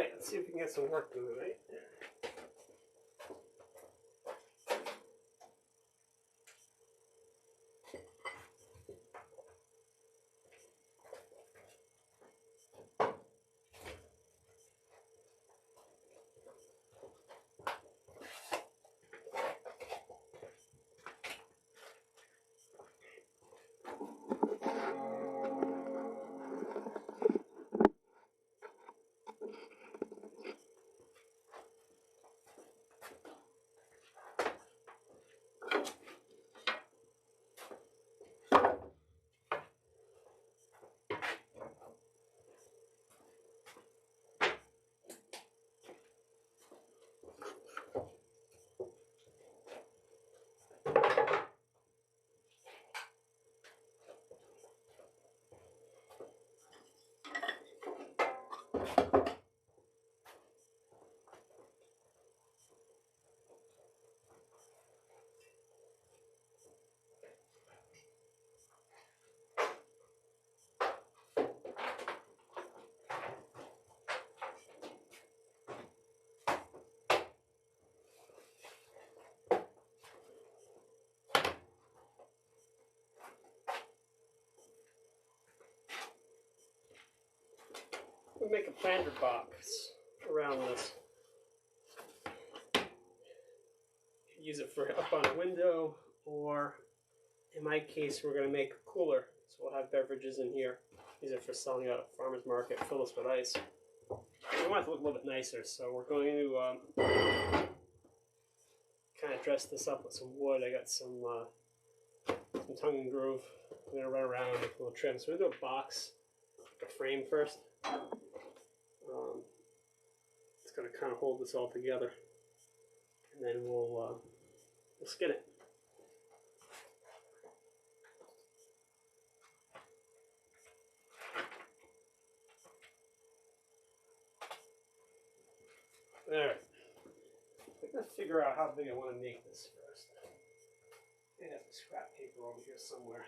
Alright, let's see if we can get some work done tonight. We'll make a planter box around this. Use it for up on a window, or in my case, we're going to make a cooler. So we'll have beverages in here. Use it for selling out at farmer's market, fill this with ice. We want it to look a little bit nicer, so we're going to kind of dress this up with some wood. I got some tongue and groove. I'm going to run around with a little trim. So we're going to do a box, like a frame first. It's going to kind of hold this all together, and then we'll skin it. Alright, I'm going to figure out how big I want to make this first. I have some scrap paper over here somewhere.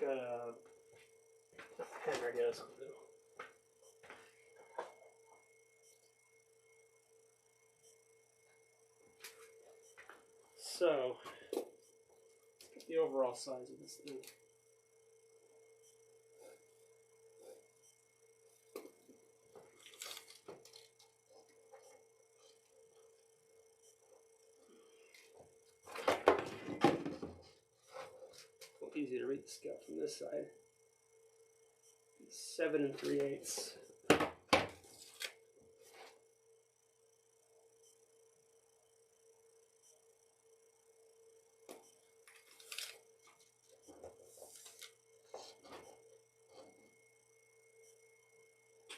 We've got a pen right here. So, let's get the overall size of this thing. Easy to read the scale from this side. 7 3/8.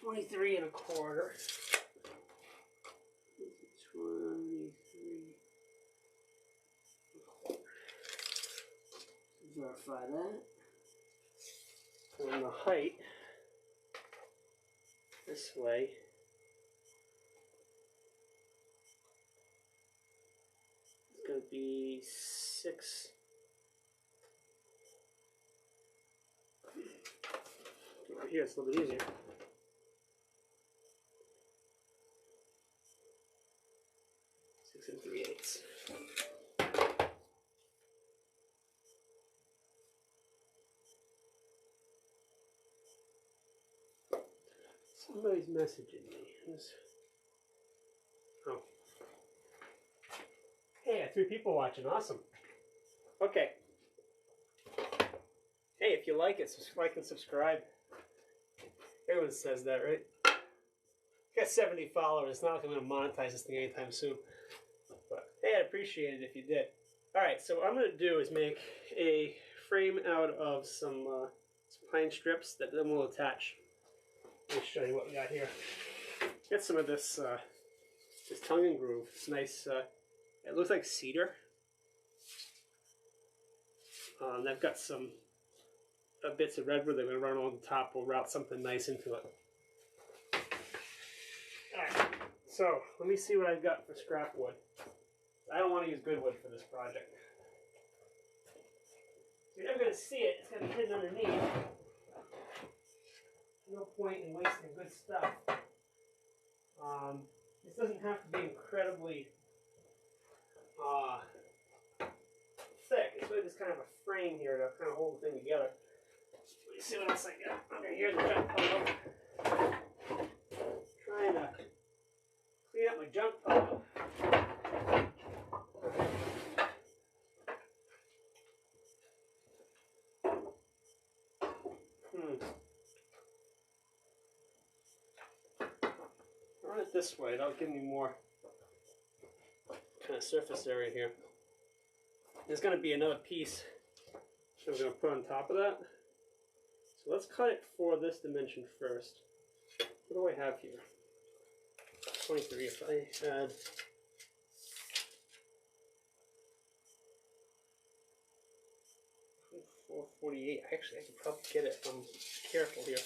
$23 1/4. 23 1/4. Verify that. And the height this way is going to be 6. Over here it's a little bit easier. 6 3/8. Somebody's messaging me. Oh. Hey, I have 3 people watching. Awesome. Okay. Hey, if you like it, like and subscribe. Everyone says that, right? Got 70 followers. It's not like I'm going to monetize this thing anytime soon. But hey, I'd appreciate it if you did. Alright, so what I'm going to do is make a frame out of some pine strips that then we'll attach. Let me show you what we got here. Get some of this this tongue and groove. It's nice. It looks like cedar. I've got some bits of redwood that I'm going to run on the top. We'll route something nice into it. Alright, so let me see what I've got for scrap wood. I don't want to use good wood for this project. You're never going to see it. It's going to be hidden underneath. No point in wasting good stuff. This doesn't have to be incredibly thick. It's really just kind of a frame here to kind of hold the thing together. Let me see what else I got under here. The junk pile. Trying to clean up my junk pile. Run it this way. That'll give me more kind of surface area here. There's going to be another piece that I'm going to put on top of that. So let's cut it for this dimension first. What do I have here? 23. If I had 448, actually I could probably get it if I'm careful here.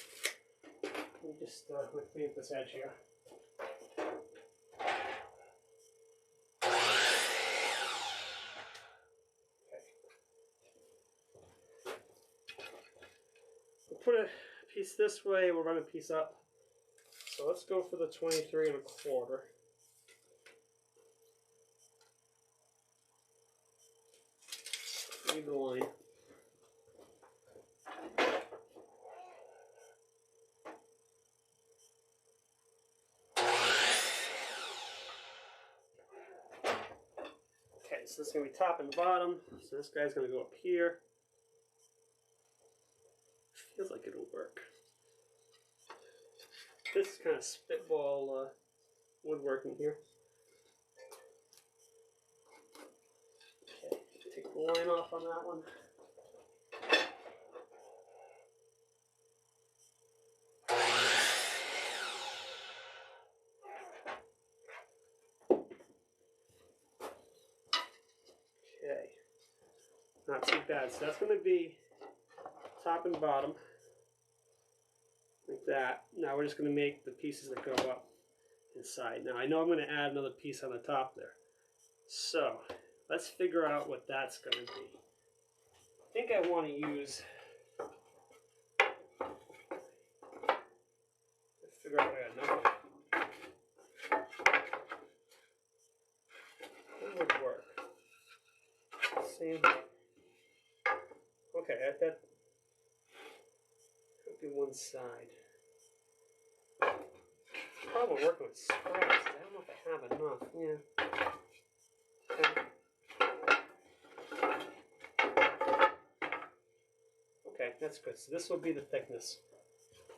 Let me just clean up this edge here. Put a piece this way, we'll run a piece up. So let's go for the 23.25. Leave the line. Okay, so this is going to be top and bottom. So this guy's going to go up here. Feels like it'll work. This is kind of spitball woodworking here. Okay, take the line off on that one. Okay, not too bad. So that's going to be top and bottom. Like that. Now we're just going to make the pieces that go up inside. Now I know I'm going to add another piece on the top there. So let's figure out what that's going to be. I think I want to use, let's figure out what I got now. What would work? Same. Okay, I've got one side. Probably working with scraps. I don't know if I have enough. Yeah. Okay, that's good. So this will be the thickness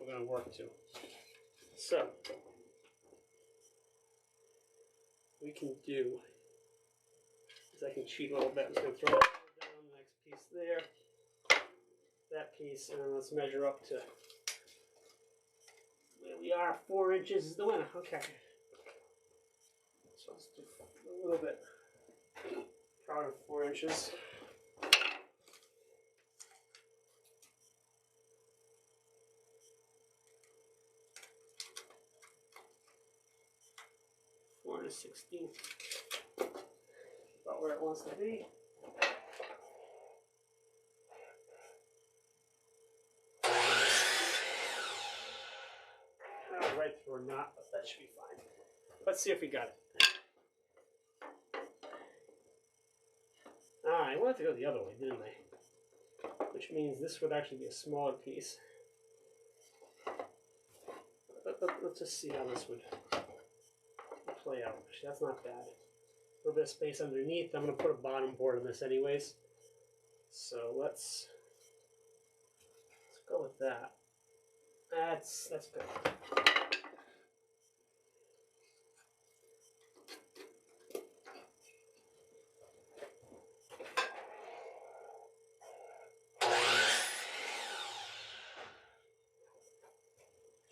we're going to work to. So we can do is I can cheat a little bit. I'm just going to throw that down, the next piece there, that piece, and then let's measure up to where we are. 4 inches is the winner. Okay. So let's do a little bit proud of 4 inches. Four and a 16th. About where it wants to be. Right through or not, but that should be fine. Let's see if we got it. I wanted to go the other way, didn't I? Which means this would actually be a smaller piece. Let's just see how this would play out. Actually, that's not bad. A little bit of space underneath. I'm going to put a bottom board on this anyways. So let's go with that. That's good.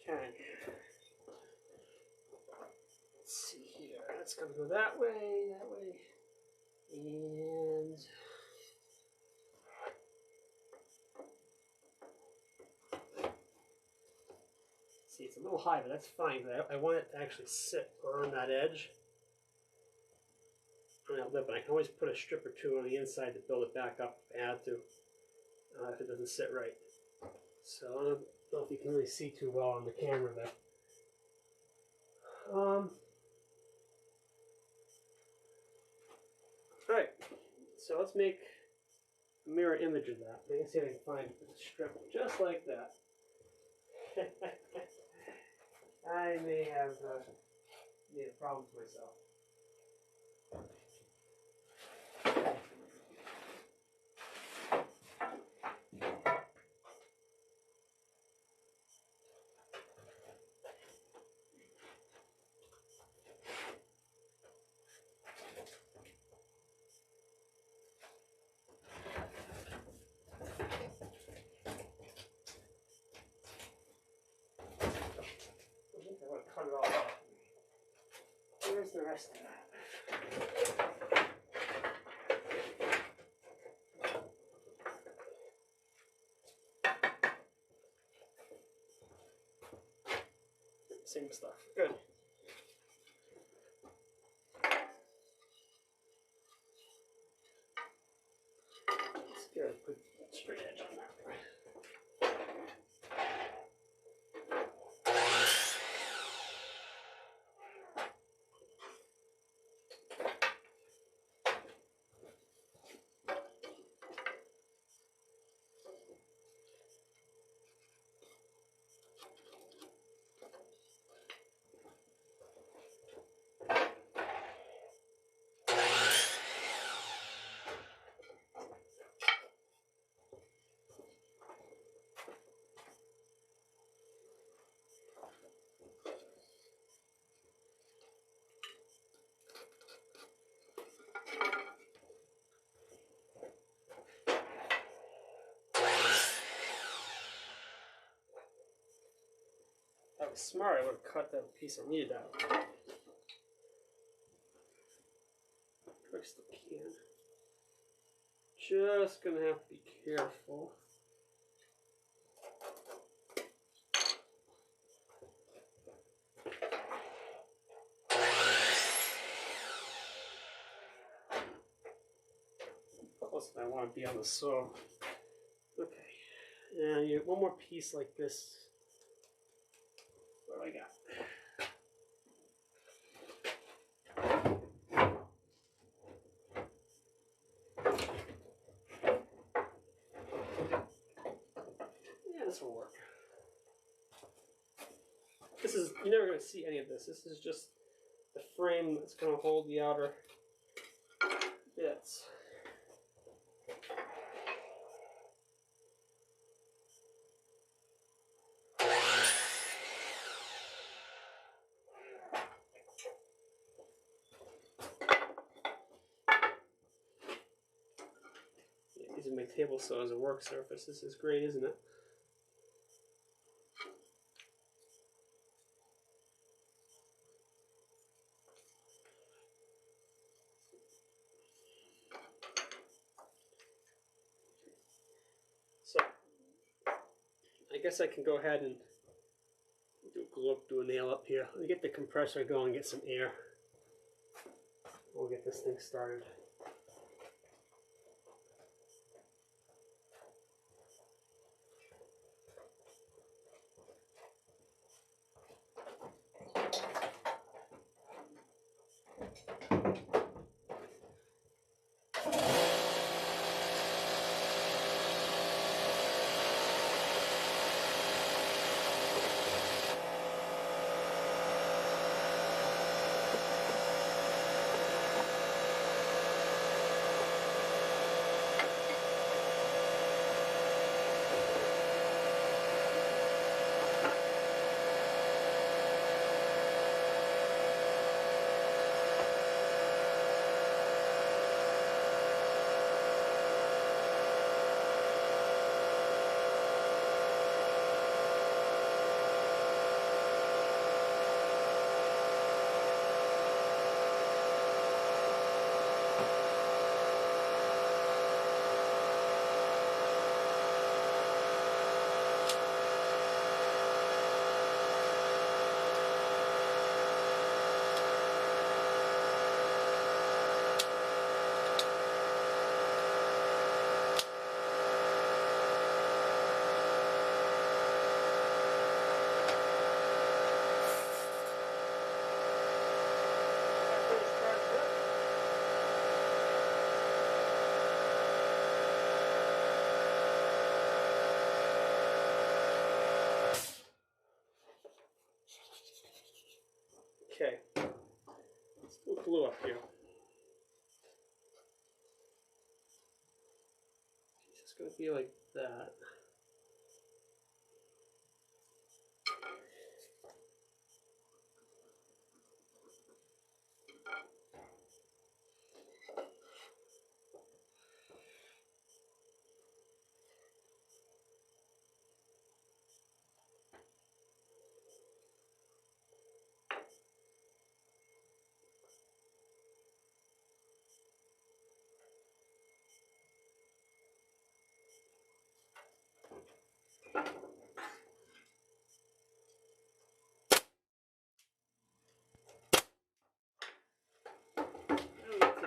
Okay. go that way, and see, it's a little high, but that's fine. But I want it to actually sit on that edge, on that lip, and I can always put a strip or two on the inside to build it back up if I have to, if it doesn't sit right. So I don't know if you can really see too well on the camera there. Alright, so let's make a mirror image of that. I can see if I can find a strip just like that. I may have made a problem for myself. Cut it all off. Where's the rest of that? Same stuff. Good. Let's get a good straight edge on that. That was smart. I would have cut that piece I needed out. I still can. Just gonna have to be careful. Close if I want to be on the saw. Okay. And you one more piece like this. What do I got? Yeah, this will work. This is, you're never going to see any of this. This is just the frame that's going to hold the outer bits. Using my table saw as a work surface. This is great, isn't it? So, I guess I can go ahead and do a nail up here. Let me get the compressor going and get some air. We'll get this thing started. glue up here. It's just going to be like that.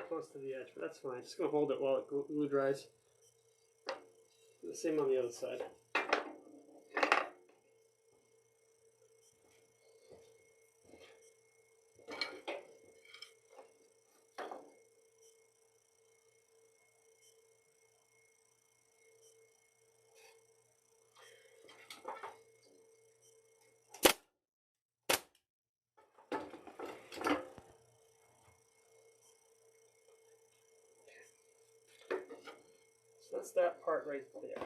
Close to the edge, but that's fine. Just gonna hold it while it glue dries. The same on the other side. So that's that part right there.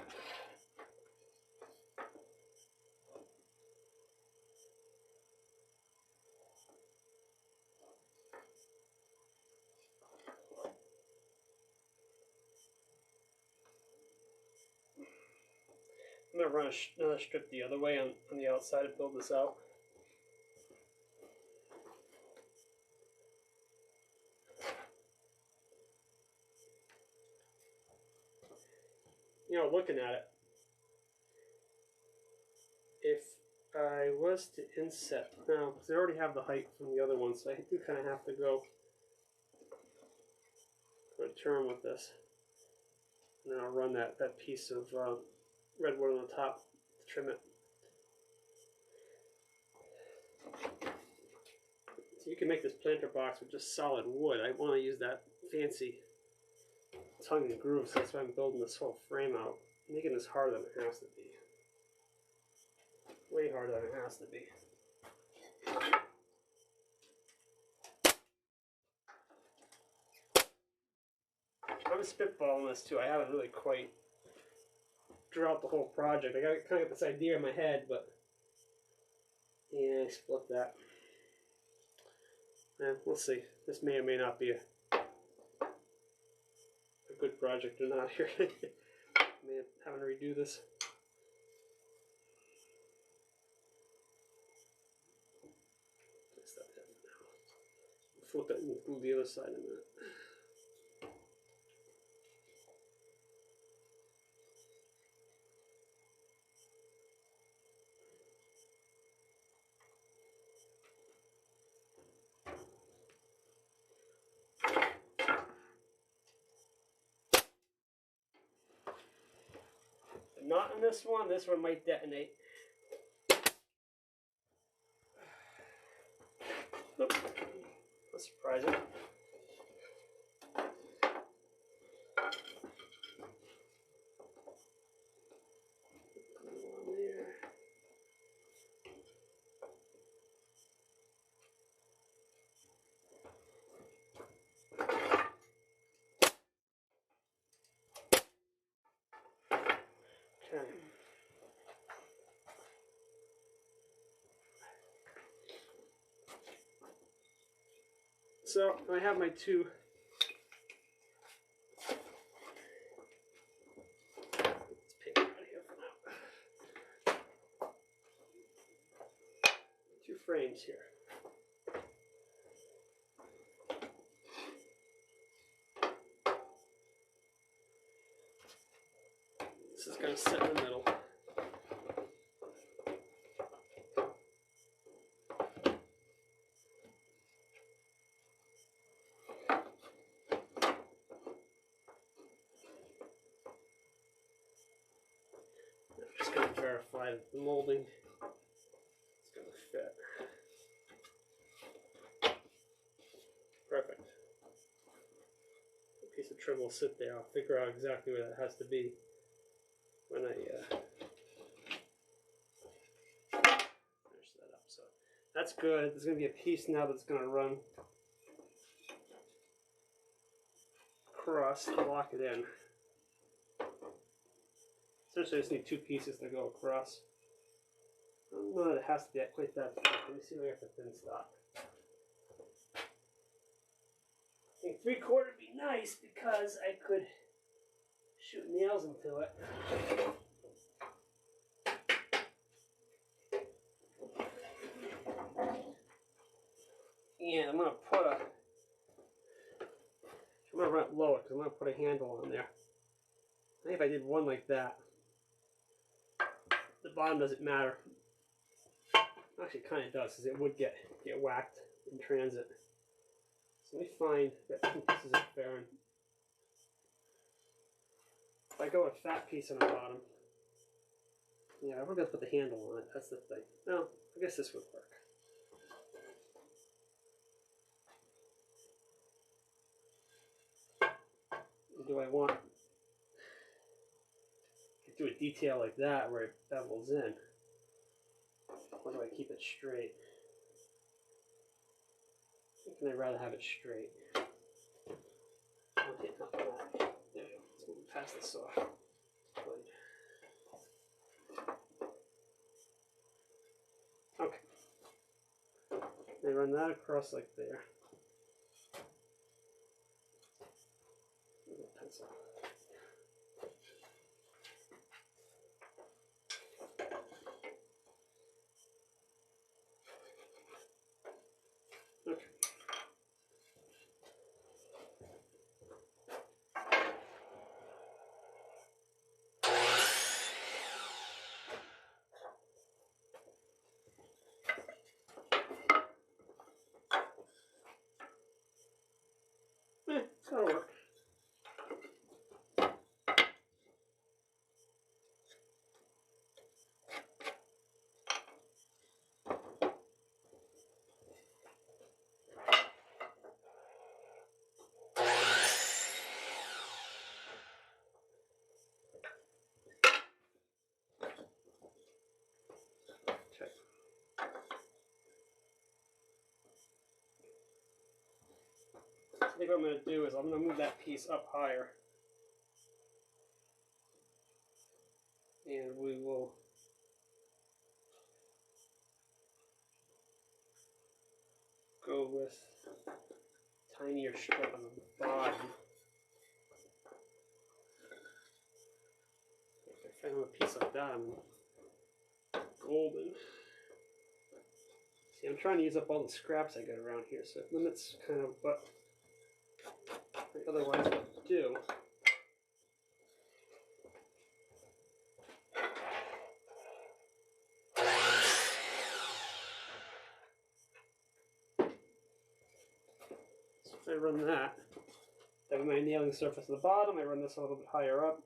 I'm going to run another strip the other way on the outside to build this out. You know, looking at it, if I was to inset now, because I already have the height from the other one, so I do kind of have to go for a turn with this. And then I'll run that piece of redwood on the top to trim it. So you can make this planter box with just solid wood. I want to use that fancy tongue and groove, so that's why I'm building this whole frame out. Making this harder than it has to be. Way harder than it has to be. I'm spitballing this too. I haven't really quite drew out the whole project. I got kind of got this idea in my head, but yeah, I split that. And we'll see. This may or may not be a good project or not here. I may have to redo this. Stop that for now. Flip it and glue the other side in a minute. Not in this one might detonate. Nope. That's surprising. Okay. So I have my two paper out of here for now. Two frames here. This is going to sit in the middle. I'm just going to verify that the molding is going to fit. Perfect. A piece of trim will sit there. I'll figure out exactly where that has to be when I finish that up. So that's good. There's going to be a piece now that's going to run across to lock it in. Essentially, I just need two pieces to go across. I don't know that it has to be quite that thick. Let me see if I got the thin stock. I think 3/4 would be nice because I could shoot nails into it. And I'm going to run it lower because I'm going to put a handle on there. I think if I did one like that, the bottom doesn't matter. Actually, it kind of does because it would get whacked in transit. So let me find that two pieces of fairing. If I go with a fat piece on the bottom, yeah, we're going to put the handle on it. That's the thing. No, I guess this would work. Do I want to do a detail like that where it bevels in? Or do I keep it straight? I think I'd rather have it straight. I'll hit up that. There we go. Let's move past the saw blade. Okay. Then run that across like there. Pencil. Okay. That'll work. Check. I think what I'm going to do is I'm going to move that piece up higher. And we will go with tinier strip on the bottom. If I find a piece like that, I'm golden. See, I'm trying to use up all the scraps I got around here, so it limits kind of what I otherwise would do. So if I run that, then my nailing surface at the bottom, I run this a little bit higher up.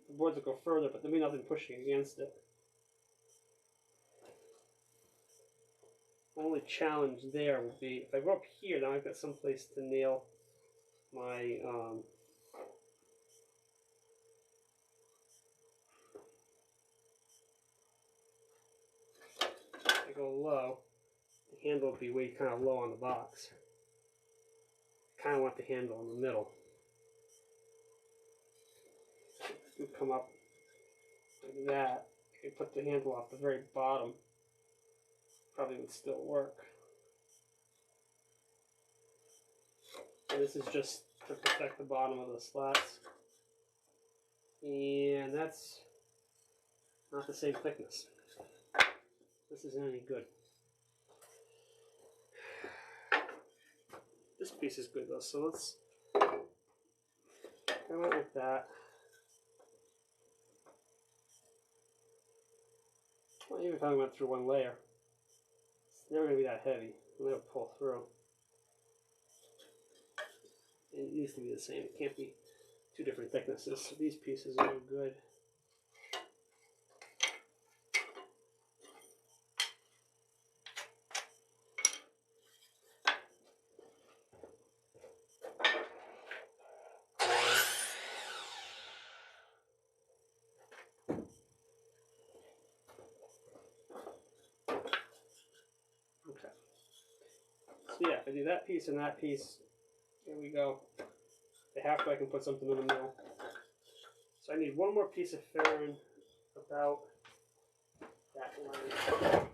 The boards will go further, but there'll be nothing pushing against it. The only challenge there would be, if I go up here, now I've got some place to nail my, if I go low, the handle would be way kind of low on the box. I kind of want the handle in the middle. It would come up like that. You put the handle off the very bottom. Probably would still work. And this is just to protect the bottom of the slats. And that's not the same thickness. This isn't any good. This piece is good though, so let's come out like that. Well, even if I went through one layer, it's never going to be that heavy. I'm going to pull through. It needs to be the same. It can't be two different thicknesses. So these pieces are good. Okay. So yeah, if I do that piece and that piece, here we go. The have to, I can put something in the middle. So I need one more piece of ferrine about that length.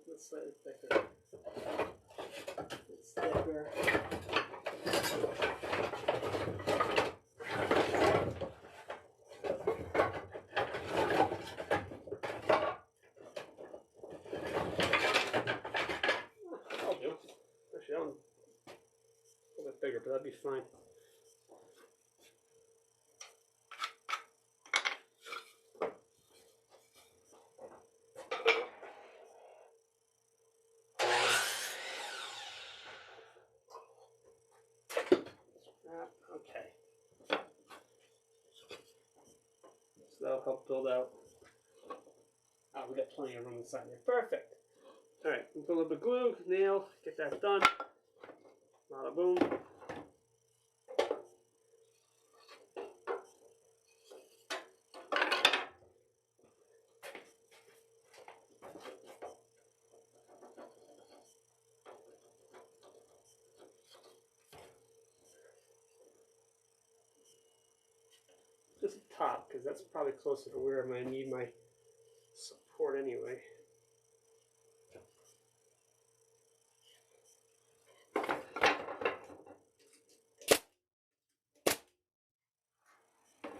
Let's slightly thicker. It's thicker. I'll do. Actually, that one's a little bit bigger, but that'd be fine. Okay. So that'll help build out. Oh, we got plenty of room inside there. Perfect. All right, put a little bit of glue, nail, get that done. Bada boom. Just top, because that's probably closer to where I'm going to need my support anyway.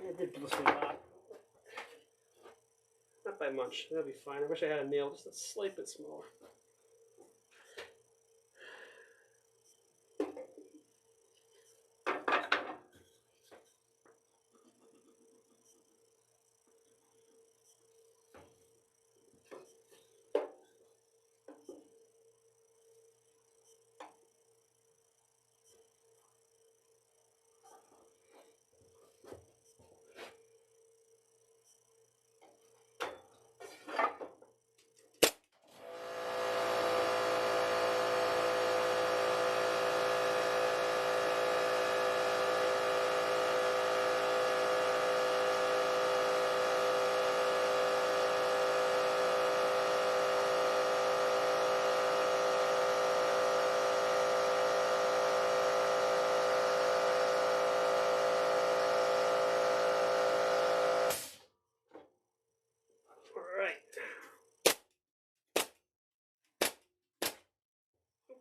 I did blister a lot. Not by much. That'll be fine. I wish I had a nail just a slight bit smaller.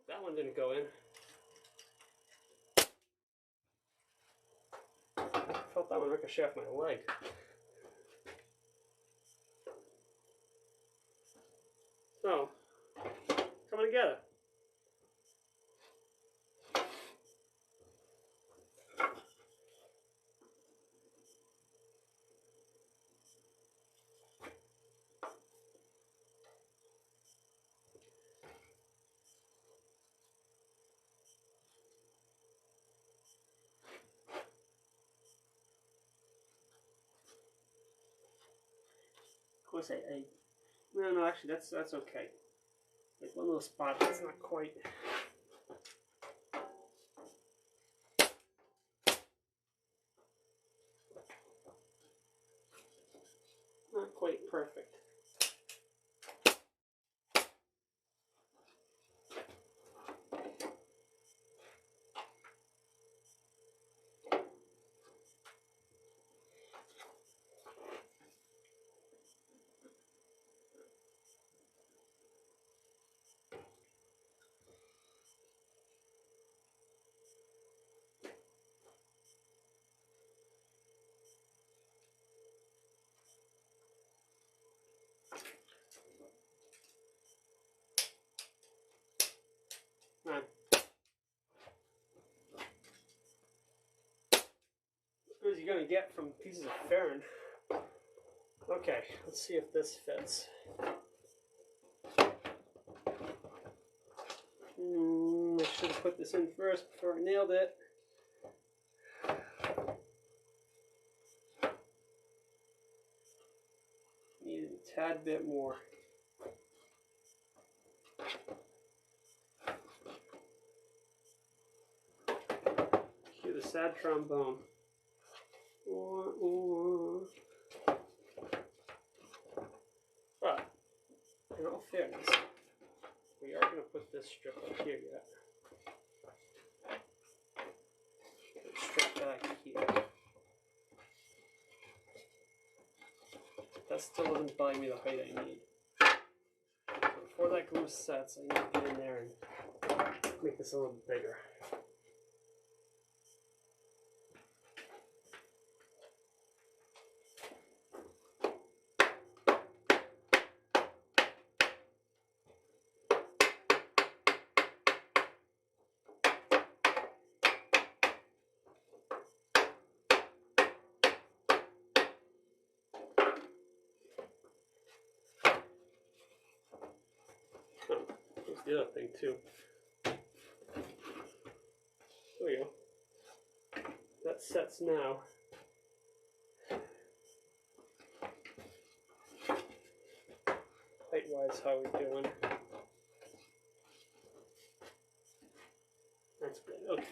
That one didn't go in. I felt that one ricochet off my leg. So, coming together. Of course, no, actually, that's okay. Like one little spot that's not quite. Not quite perfect. Right. As good as you're going to get from pieces of ferrine. Okay, let's see if this fits. I should have put this in first before I nailed it. Need a tad bit more. Cue the sad trombone. But, fairness, we are going to put this strip up here yet. Strip back here. That still doesn't buy me the height I need. So before that glue sets, I need to get in there and make this a little bit bigger. Oh, here's the other thing too. There we go. That sets now. Height-wise, how are we doing? That's good. Okay.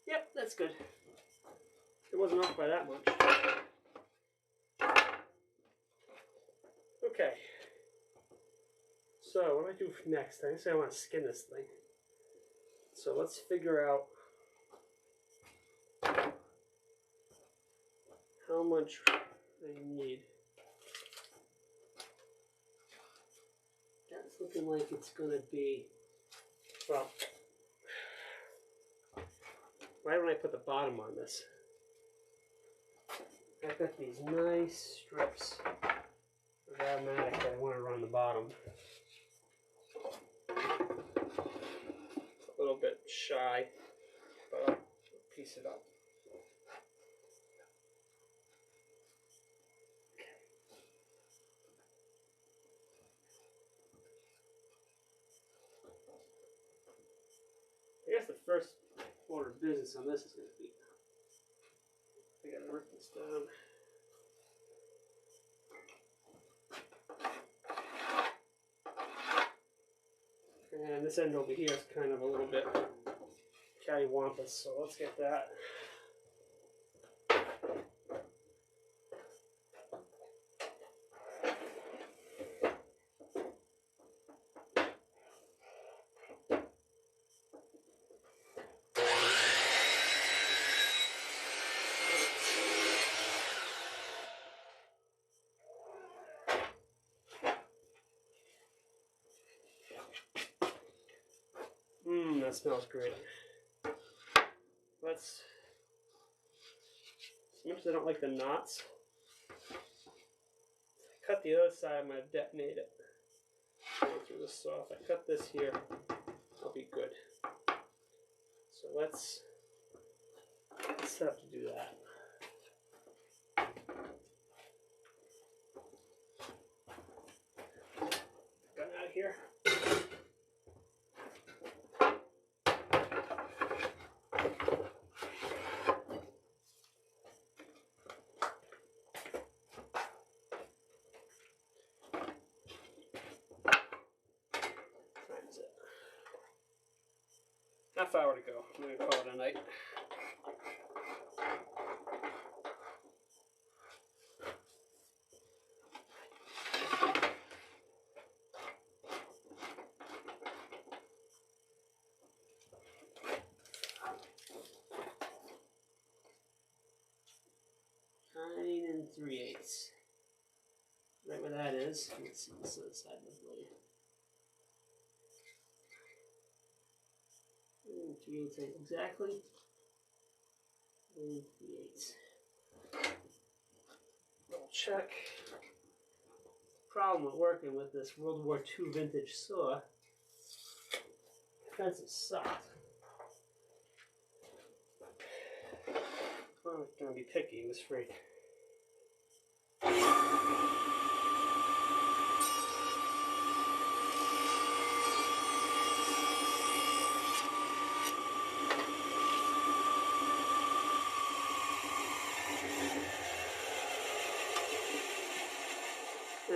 Yep, that's good. It wasn't off by that much. Okay. So what do I do next? I guess I want to skin this thing. So let's figure out how much I need. That's looking like it's going to be, well, why don't I put the bottom on this? I've got these nice strips of aromatic that I want to run the bottom. It's a little bit shy, but I'll piece it up. I guess the first order of business on this is going to be, I got to work this down. And this end over here is kind of a little bit cattywampus, so let's get that. That smells great. Let's, as much as I don't like the knots, cut the other side, I'm going to detonate it. Go through the saw. If I cut this here, I'll be good. So let's have to do that. Gun out of here. Half hour to go. I'm going to call it a night. Nine 3/8. Right where that is. Let's see this other side of the blade. 9 3/8 exactly. 9 3/8. Double check. Problem with working with this World War II vintage saw. Defensive soft. I'm gonna be picky. It was free.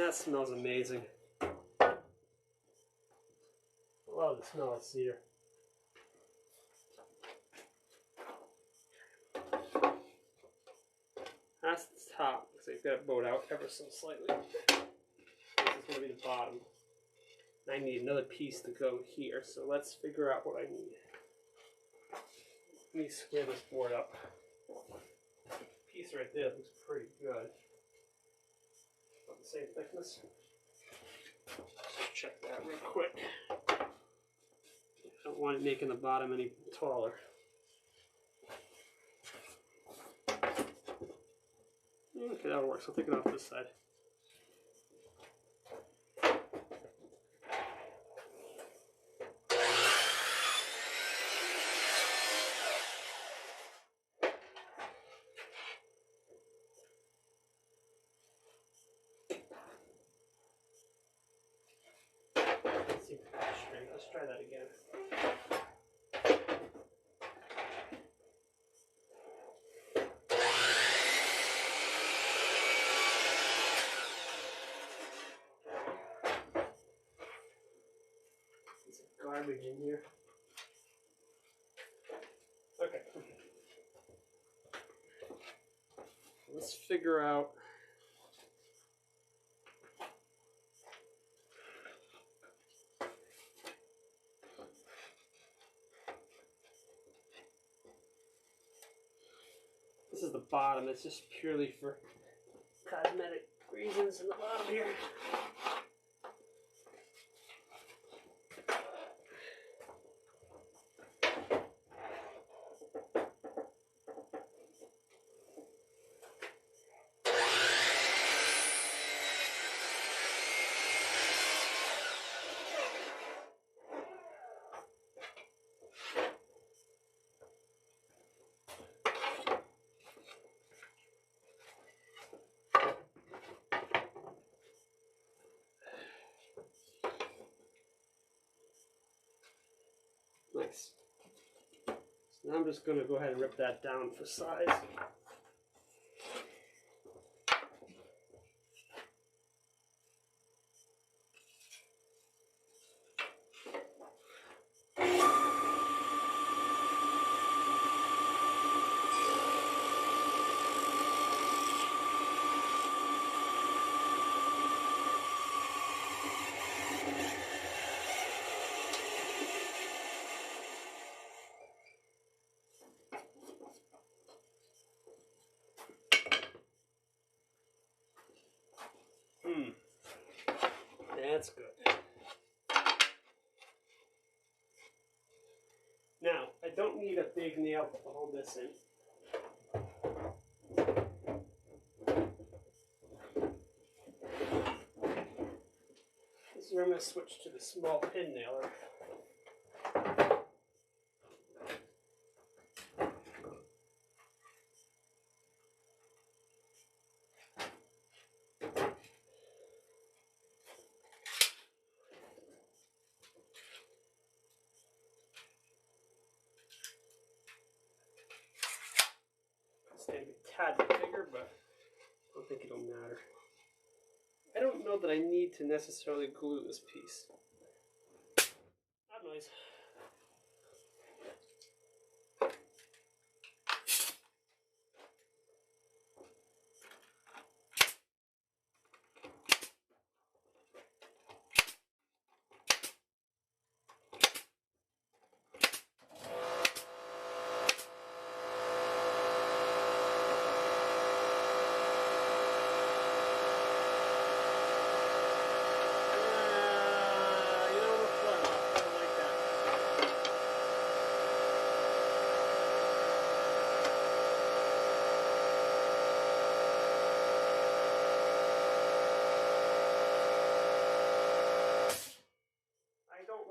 That smells amazing. I love the smell of cedar. That's the top, so you've got to boat out ever so slightly. This is going to be the bottom. I need another piece to go here, so let's figure out what I need. Let me square this board up. Piece right there looks pretty good. About the same thickness. Just check that real quick. I don't want it making the bottom any taller. Okay, that'll work. So I'll take it off this side. Let's try that again. There's garbage in here. Okay. Let's figure out. This is the bottom. It's just purely for cosmetic reasons in the bottom here. Nice. So now I'm just going to go ahead and rip that down for size. That's good. Now, I don't need a big nail to hold this in. This is where I'm going to switch to the small pin nailer. It's going to be a tad bit bigger, but I don't think it'll matter. I don't know that I need to necessarily glue this piece. That noise.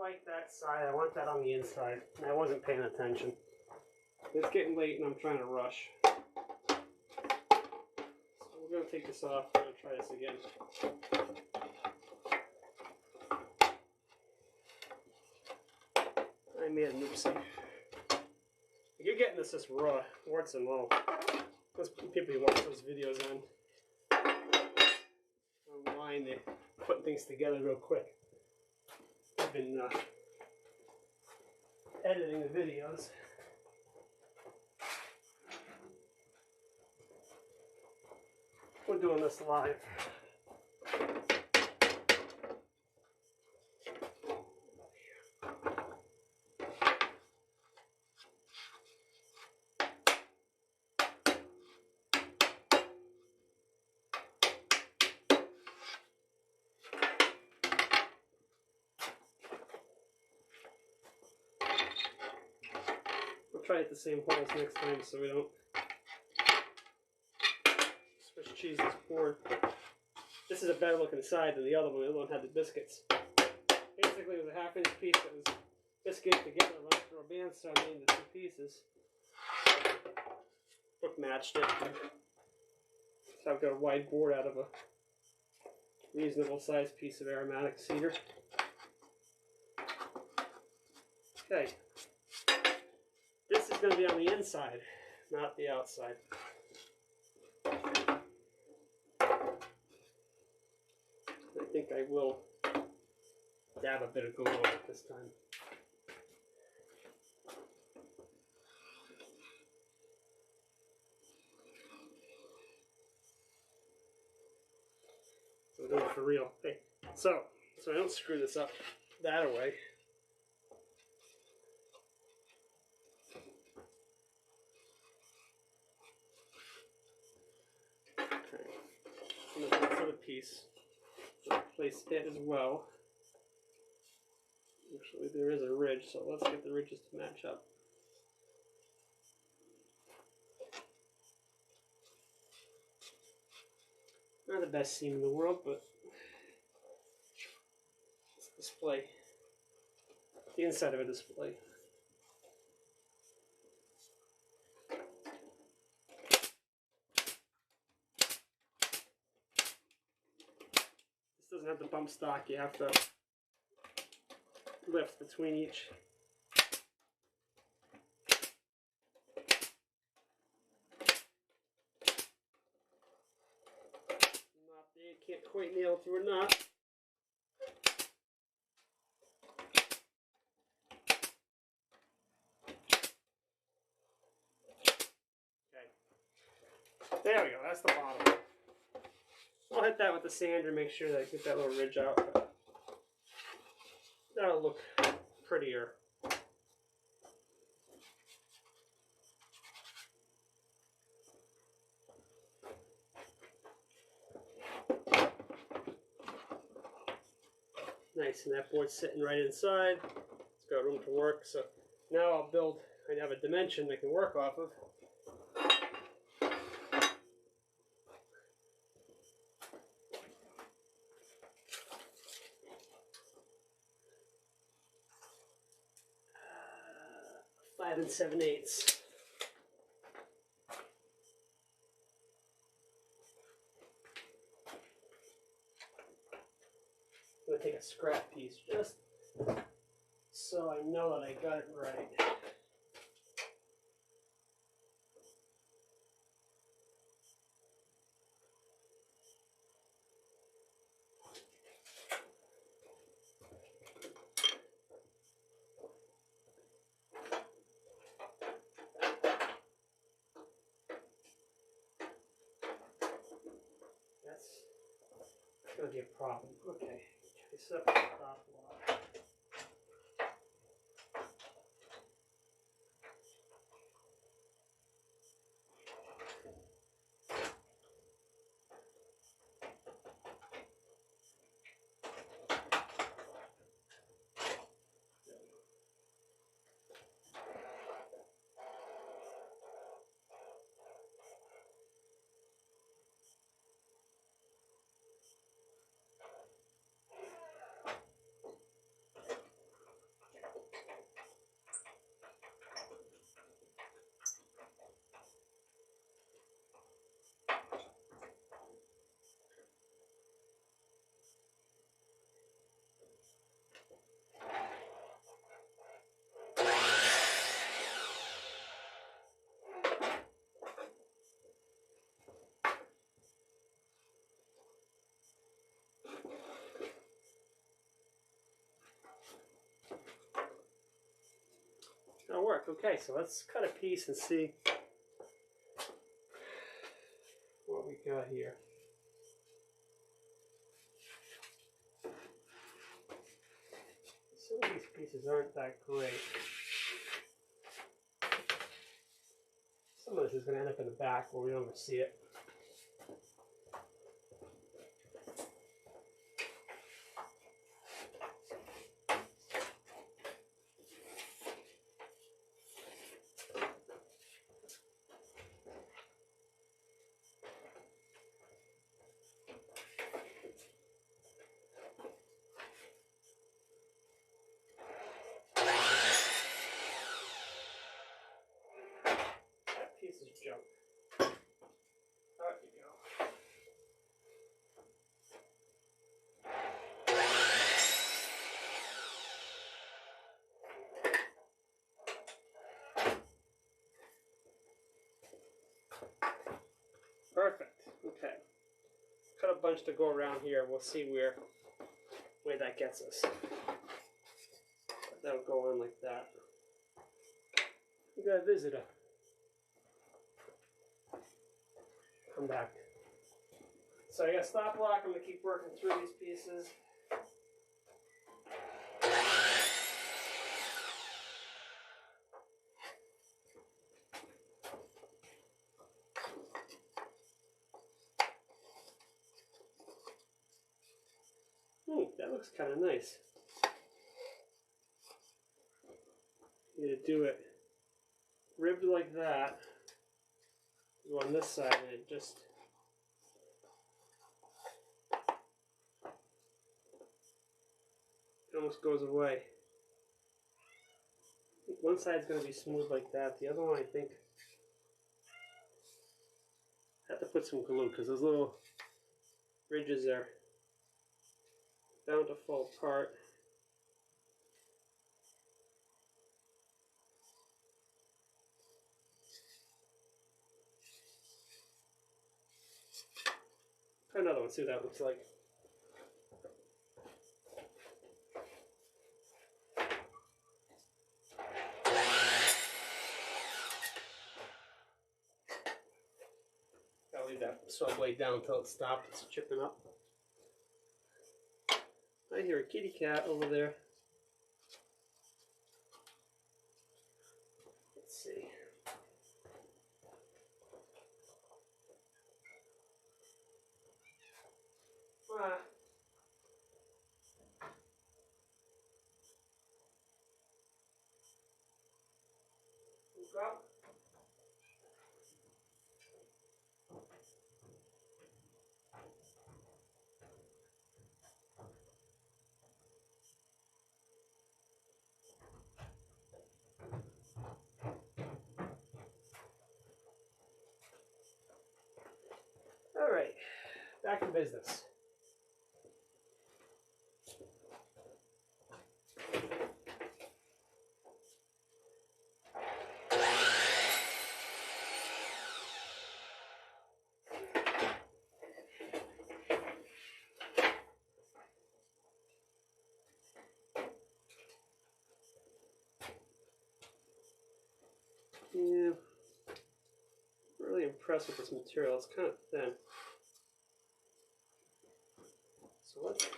Like that side, I want that on the inside. I wasn't paying attention. It's getting late and I'm trying to rush. So we're going to take this off. We're going to try this again. I made a oopsie. You're getting this just raw, warts and all. Those people who watch those videos online, find it putting things together real quick. I've been editing the videos. We're doing this live. We'll try it the same holes next time so we don't Swiss cheese this board. This is a better looking side than the other one. The other one had the biscuits. Basically, it was a half-inch piece that was biscuited together, run through a bandsaw, made into two pieces. Book matched it. So I've got a wide board out of a reasonable sized piece of aromatic cedar. Okay. This is going to be on the inside, not the outside. I think I will dab a bit of glue on it this time. So we're doing it for real. Okay. So I don't screw this up that away. Okay. I'm going to look for the piece. Place it as well. Actually, there is a ridge, so let's get the ridges to match up. Not the best seam in the world, but it's a display. The inside of a display. This doesn't have the bump stock. You have to lift between each. Knot there, you can't quite nail through a knot. Okay. There we go, that's the bottom. I'll hit that with the sander, make sure that I get that little ridge out. But that'll look prettier. Nice, and that board's sitting right inside. It's got room to work. So now I'll build, I have a dimension I can work off of. 5 7/8. I'm going to take a scrap piece just so I know that I got it right. That's going to be a problem. Okay, set up the stop block. That'll work. Okay, so let's cut a piece and see what we got here. Some of these pieces aren't that great. Some of this is going to end up in the back where we don't even see it. That piece is junk. There you go. Perfect. Okay. Cut a bunch to go around here. We'll see where that gets us. That'll go on like that. We got a visitor. Come back. So I got stop block. I'm going to keep working through these pieces. That looks kind of nice. You need to do it ribbed like that. Go on this side and it just almost goes away. I think one side's going to be smooth like that. The other one, I think, I have to put some glue because those little ridges are bound to fall apart. Try another one, see what that looks like. I'll leave that saw blade down until it stops. It's chipping up. I hear a kitty cat over there. Let's see. Look up. All right, back in business. Yeah, really impressed with this material. It's kind of thin. So let's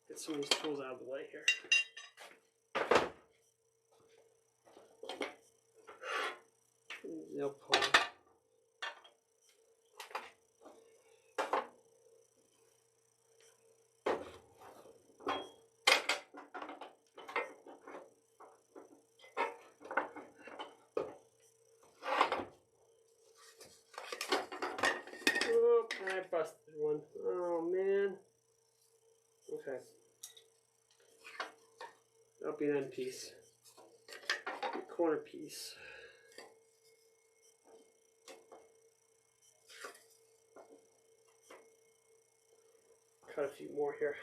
get some of these tools out of the way here. Nail polish. Oh, I busted one. Oh man. Okay. That'll be an end piece. A corner piece. Cut a few more here.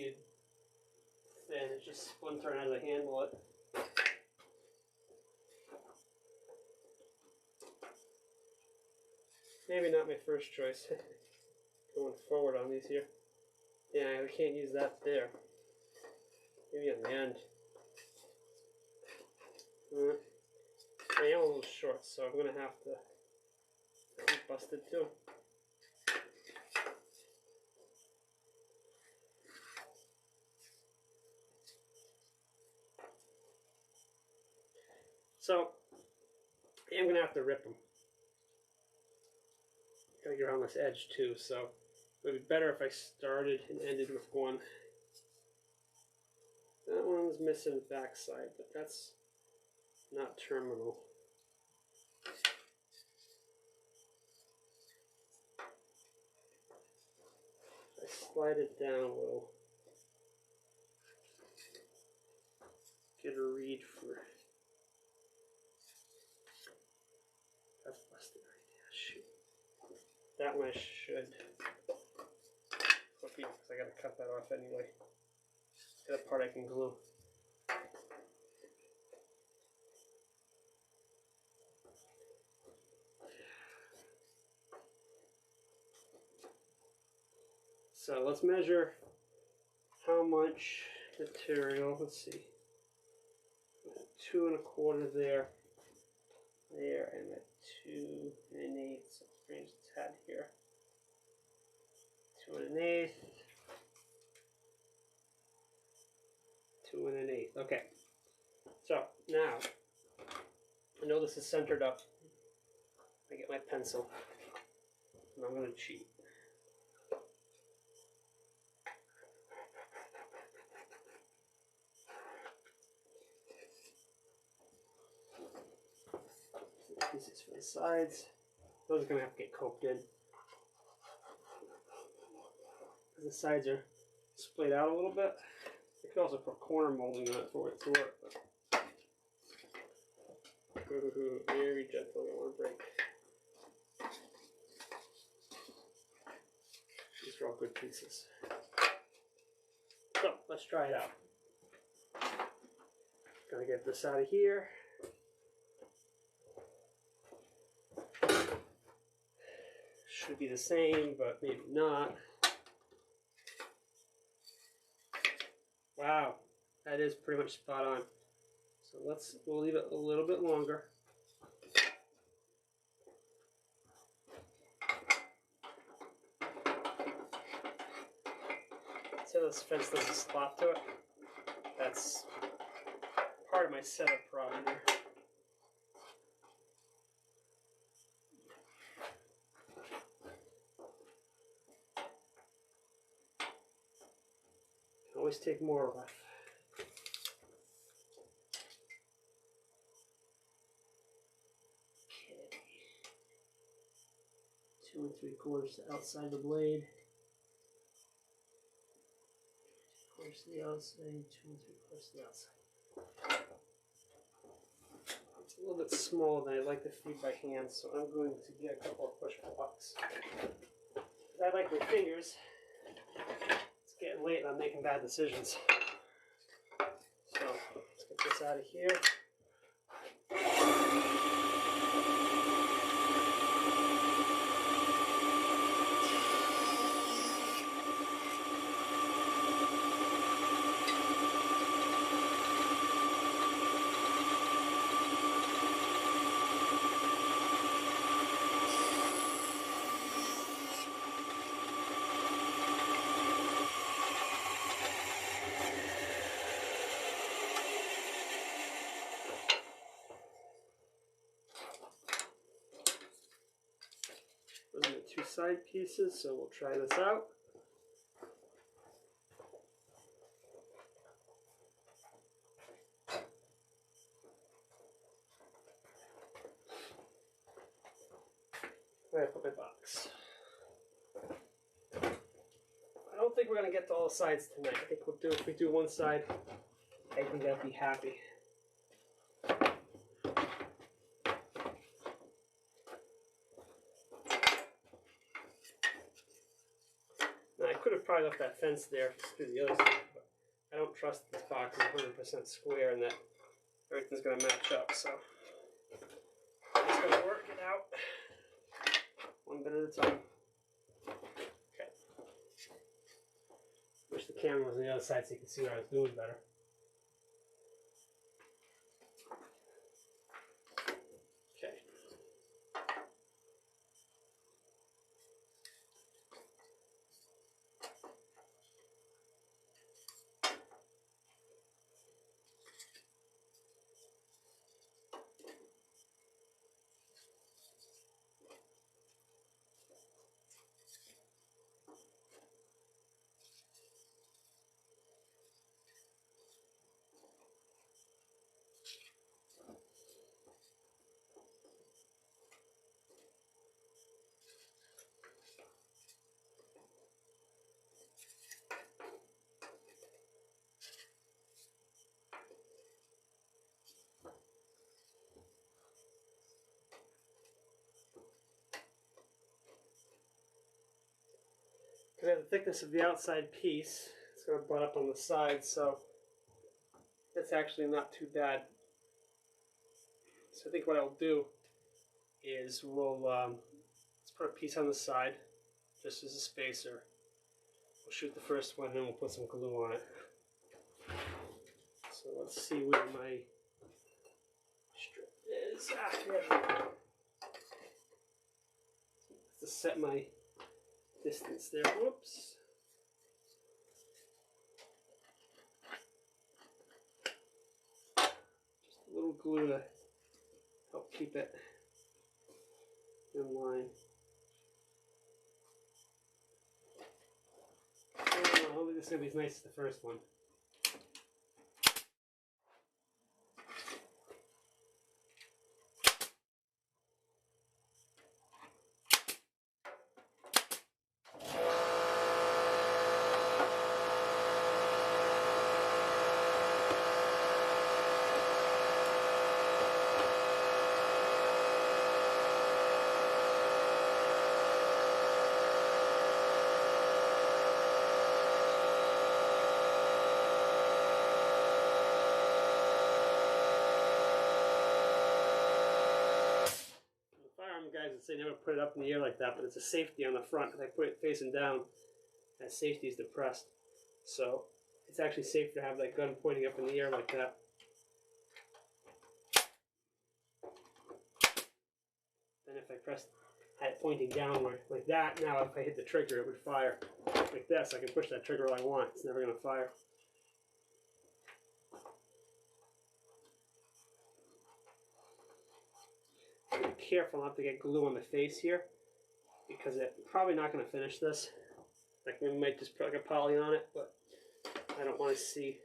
wicked thin. It's just splintering as I handle it. Maybe not my first choice. Going forward on these here. Yeah, we can't use that there. Maybe on the end. I am a little short, so I'm going to have to keep busted too. So, I am going to have to rip them. Gotta get around this edge too, so it would be better if I started and ended with one. That one's missing the backside, but that's not terminal. I slide it down a little. Get a read for it. That's busted right there. Shoot. That one I should flip because I gotta cut that off anyway. That part I can glue. So let's measure how much material. Let's see. 2 1/4 there, and a 2 1/8. So change the tad here. 2 1/8. 2 1/8. Okay. So now I know this is centered up. I get my pencil, and I'm going to cheat. Pieces for the sides. Those are going to have to get coked in. The sides are splayed out a little bit. You could also put corner molding on it for it to work. Very gentle, don't want to break. These are all good pieces. So let's try it out. Gonna get this out of here. Should be the same, but maybe not. Wow, that is pretty much spot on. So we'll leave it a little bit longer. So this fence does a spot to it. That's part of my setup problem here. Always take more off. Okay. 2 3/4 to outside the blade. 2 to the outside, 2 3/4 to the outside. It's a little bit smaller than I like to feed by hand, so I'm going to get a couple of push blocks. I like my fingers. It's getting late and I'm making bad decisions. So let's get this out of here. Those are the 2 side pieces, so we'll try this out. Where I put my box. I don't think we're going to get to all the sides tonight. I think if we do one side, I think I'll be happy. could have probably left that fence there to the other side, but I don't trust this box is 100% square and that everything's going to match up, so I'm just going to work it out one bit at a time. Okay. Wish the camera was on the other side so you could see what I was doing better. Because I have the thickness of the outside piece, it's going to butt up on the side, so it's actually not too bad. So I think what I'll do is let's put a piece on the side, just as a spacer. We'll shoot the first one, and then we'll put some glue on it. So let's see where my strip is. There we go. To set my distance there. Whoops. Just a little glue to help keep it in line. I don't think this is going to be as nice as the first one. Guys would say never put it up in the air like that, but it's a safety on the front. If I put it facing down, that safety is depressed. So it's actually safe to have that gun pointing up in the air like that. Then if I had it pointing downward like that, now if I hit the trigger it would fire. Like this, I can push that trigger all I want. It's never going to fire. Be careful not to get glue on the face here, because it's probably not going to finish this. Like we might just put like a poly on it, but I don't want to see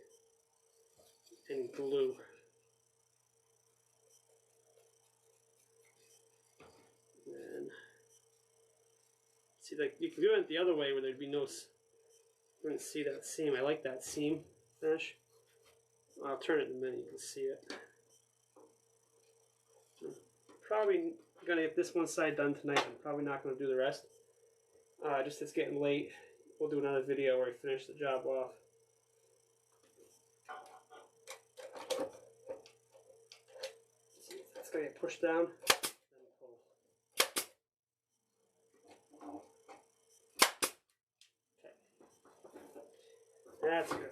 any glue. And see, like you can do it the other way where there'd be no, you wouldn't see that seam. I like that seam finish. I'll turn it in a minute, you can see it. Probably gonna get this one side done tonight. I'm probably not gonna do the rest. Just it's getting late. We'll do another video where I finish the job off. See if that's gonna get pushed down. Then pull. Okay. That's good.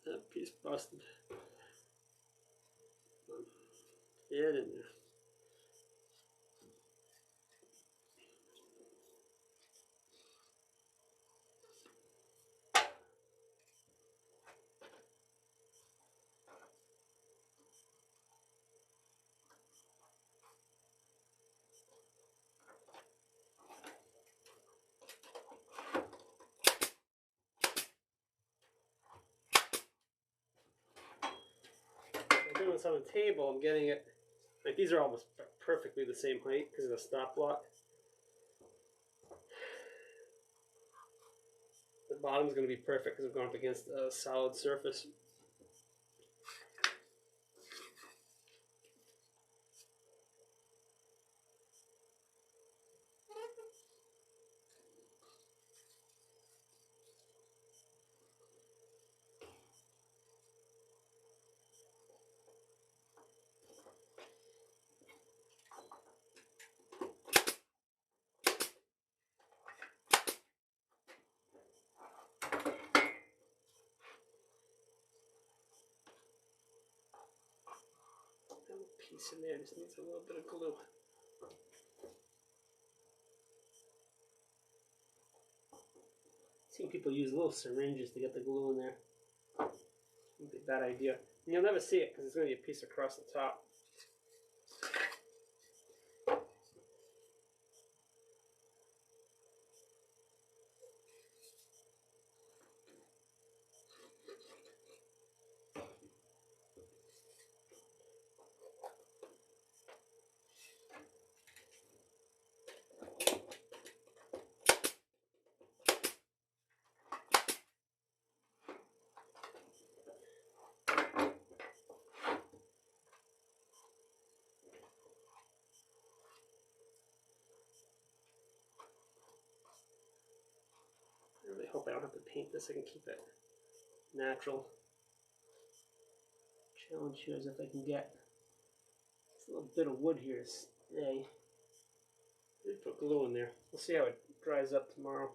That piece busted. Get in there. Doing this on the table, I'm getting it, like these are almost perfectly the same height because of the stop block. But The bottom's going to be perfect because I'm going up against a solid surface. Piece in there just needs a little bit of glue. I've seen people use little syringes to get the glue in there. Wouldn't be a bad idea. And you'll never see it because it's going to be a piece across the top. I really hope I don't have to paint this. I can keep it natural. Challenge here is if I can get a little bit of wood here to stay. I did put glue in there. We'll see how it dries up tomorrow.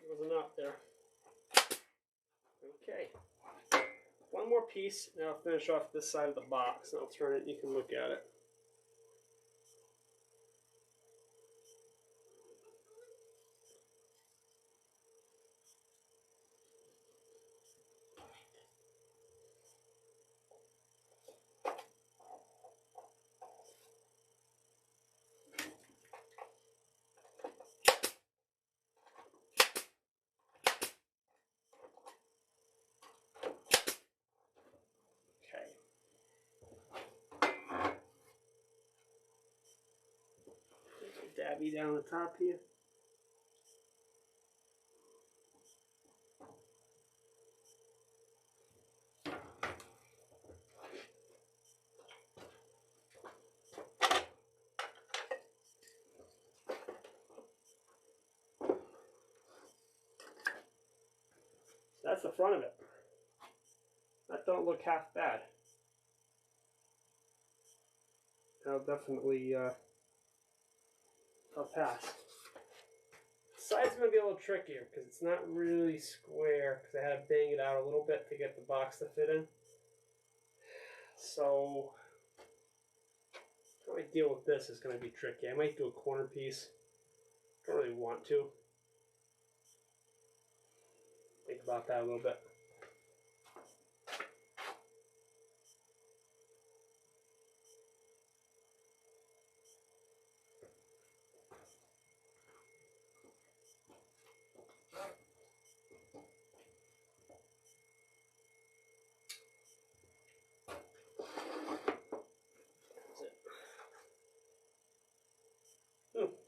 There was a knot there. Okay. One more piece, and I'll finish off this side of the box, and I'll turn it and you can look at it. Dabby down the top here. That's the front of it. That don't look half bad. I'll definitely I'll pass. The side's going to be a little trickier because it's not really square because I had to bang it out a little bit to get the box to fit in. So how I deal with this is going to be tricky. I might do a corner piece. Don't really want to. Think about that a little bit. That's it.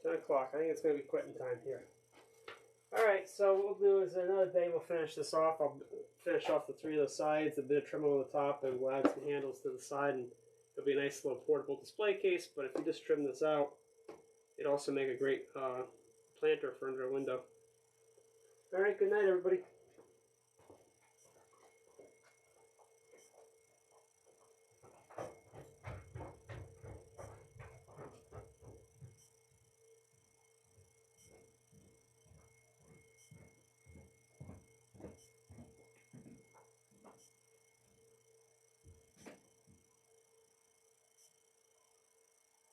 10 o'clock. I think it's going to be quitting time here. Alright, so what we'll do is another day we'll finish this off. I'll finish off the 3 of those sides, a bit of trim on the top, and we'll add some handles to the side, and it'll be a nice little portable display case. But if you just trim this out, it'd also make a great planter for under a window. Alright, good night everybody.